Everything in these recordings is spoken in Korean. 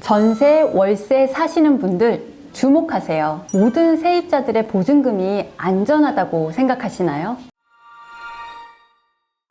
전세, 월세 사시는 분들 주목하세요. 모든 세입자들의 보증금이 안전하다고 생각하시나요?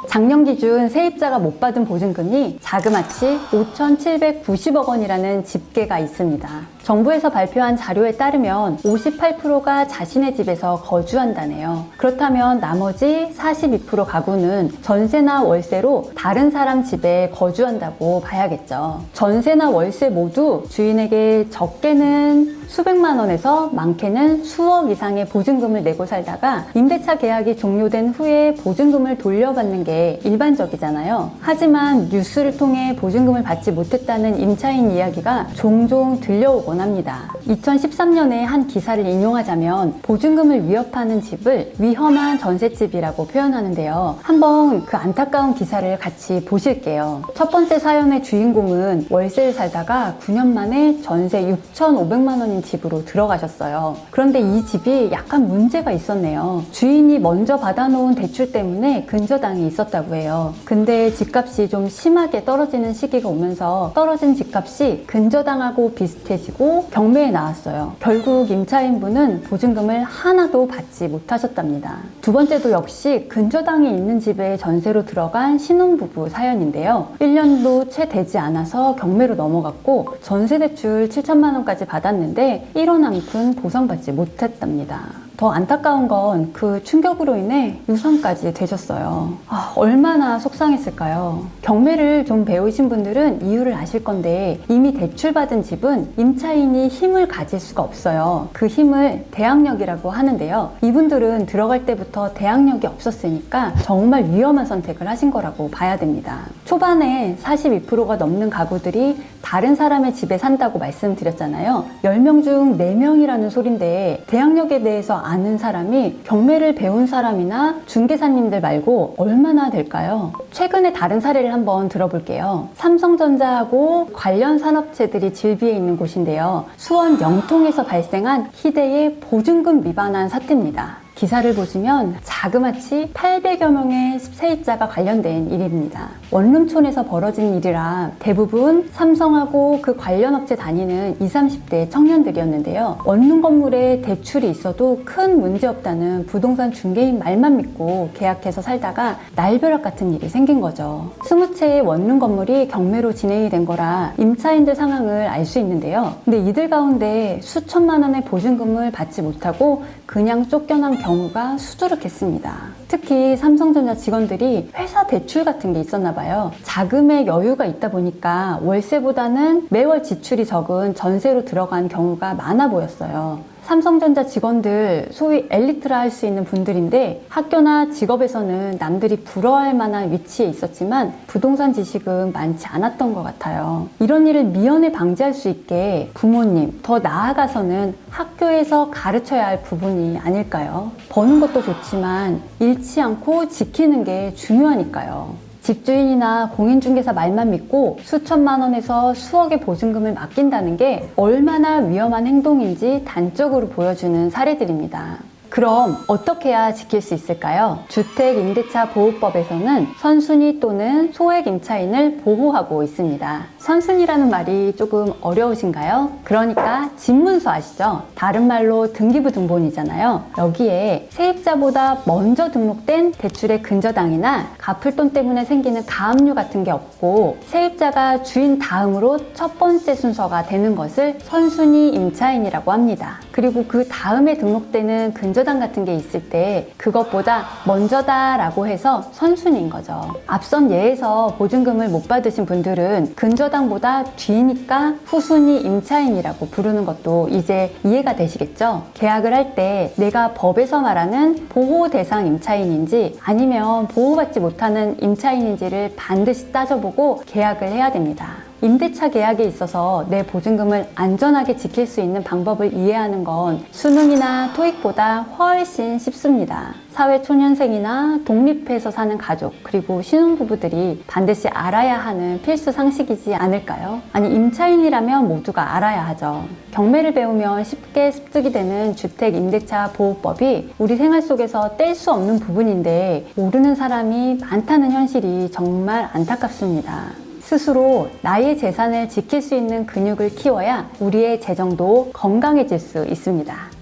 작년 기준 세입자가 못 받은 보증금이 자그마치 5,790억 원이라는 집계가 있습니다. 정부에서 발표한 자료에 따르면 58%가 자신의 집에서 거주한다네요. 그렇다면 나머지 42% 가구는 전세나 월세로 다른 사람 집에 거주한다고 봐야겠죠. 전세나 월세 모두 주인에게 적게는 수백만 원에서 많게는 수억 이상의 보증금을 내고 살다가 임대차 계약이 종료된 후에 보증금을 돌려받는 게 일반적이잖아요. 하지만 뉴스를 통해 보증금을 받지 못했다는 임차인 이야기가 종종 들려오곤 합니다. 2013년에 한 기사를 인용하자면 보증금을 위협하는 집을 위험한 전셋집이라고 표현하는데요. 한번 그 안타까운 기사를 같이 보실게요. 첫 번째 사연의 주인공은 월세를 살다가 9년 만에 전세 6,500만 원인 집으로 들어가셨어요. 그런데 이 집이 약간 문제가 있었네요. 주인이 먼저 받아놓은 대출 때문에 근저당이 있었다고 해요. 근데 집값이 좀 심하게 떨어지는 시기가 오면서 떨어진 집값이 근저당하고 비슷해지고 경매에 나왔어요. 결국 임차인분은 보증금을 하나도 받지 못하셨답니다. 두 번째도 역시 근저당이 있는 집에 전세로 들어간 신혼부부 사연인데요. 1년도 채 되지 않아서 경매로 넘어갔고 전세대출 7천만 원까지 받았는데 1원 한 푼 보상받지 못했답니다. 더 안타까운 건 그 충격으로 인해 유상까지 되셨어요. 얼마나 속상했을까요? 경매를 좀 배우신 분들은 이유를 아실 건데 이미 대출받은 집은 임차인이 힘을 가질 수가 없어요. 그 힘을 대항력이라고 하는데요. 이분들은 들어갈 때부터 대항력이 없었으니까 정말 위험한 선택을 하신 거라고 봐야 됩니다. 초반에 42%가 넘는 가구들이 다른 사람의 집에 산다고 말씀드렸잖아요. 10명 중 4명이라는 소린데 대항력에 대해서 아는 사람이 경매를 배운 사람이나 중개사님들 말고 얼마나 될까요? 최근에 다른 사례를 한번 들어볼게요. 삼성전자하고 관련 산업체들이 질비해 있는 곳인데요. 수원 영통에서 발생한 희대의 보증금 위반한 사태입니다. 기사를 보시면 자그마치 800여 명의 세입자가 관련된 일입니다. 원룸촌에서 벌어진 일이라 대부분 삼성하고 그 관련 업체 다니는 20, 30대 청년들이었는데요. 원룸 건물에 대출이 있어도 큰 문제 없다는 부동산 중개인 말만 믿고 계약해서 살다가 날벼락 같은 일이 생긴 거죠. 20채의 원룸 건물이 경매로 진행이 된 거라 임차인들 상황을 알 수 있는데요. 근데 이들 가운데 수천만 원의 보증금을 받지 못하고 그냥 쫓겨난 경우가 수두룩했습니다. 특히 삼성전자 직원들이 회사 대출 같은 게 있었나 봐요. 자금의 여유가 있다 보니까 월세보다는 매월 지출이 적은 전세로 들어간 경우가 많아 보였어요. 삼성전자 직원들 소위 엘리트라 할 수 있는 분들인데 학교나 직업에서는 남들이 부러워할 만한 위치에 있었지만 부동산 지식은 많지 않았던 것 같아요. 이런 일을 미연에 방지할 수 있게 부모님, 더 나아가서는 학교에서 가르쳐야 할 부분이 아닐까요? 버는 것도 좋지만 잃지 않고 지키는 게 중요하니까요. 집주인이나 공인중개사 말만 믿고 수천만 원에서 수억의 보증금을 맡긴다는 게 얼마나 위험한 행동인지 단적으로 보여주는 사례들입니다. 그럼 어떻게 해야 지킬 수 있을까요? 주택임대차보호법에서는 선순위 또는 소액 임차인을 보호하고 있습니다. 선순위라는 말이 조금 어려우신가요? 그러니까 집문서 아시죠? 다른 말로 등기부 등본이잖아요. 여기에 세입자보다 먼저 등록된 대출의 근저당이나 갚을 돈 때문에 생기는 가압류 같은 게 없고 세입자가 주인 다음으로 첫 번째 순서가 되는 것을 선순위 임차인이라고 합니다. 그리고 그 다음에 등록되는 근저당 같은 게 있을 때 그것보다 먼저다라고 해서 선순위인 거죠. 앞선 예에서 보증금을 못 받으신 분들은 근저당보다 뒤니까 후순위 임차인이라고 부르는 것도 이제 이해가 되시겠죠? 계약을 할 때 내가 법에서 말하는 보호 대상 임차인인지 아니면 보호받지 못하는 임차인인지를 반드시 따져보고 계약을 해야 됩니다. 임대차 계약에 있어서 내 보증금을 안전하게 지킬 수 있는 방법을 이해하는 건 수능이나 토익보다 훨씬 쉽습니다. 사회초년생이나 독립해서 사는 가족 그리고 신혼부부들이 반드시 알아야 하는 필수 상식이지 않을까요? 아니 임차인이라면 모두가 알아야 하죠. 경매를 배우면 쉽게 습득이 되는 주택임대차보호법이 우리 생활 속에서 뗄 수 없는 부분인데 모르는 사람이 많다는 현실이 정말 안타깝습니다. 스스로 나의 재산을 지킬 수 있는 근육을 키워야 우리의 재정도 건강해질 수 있습니다.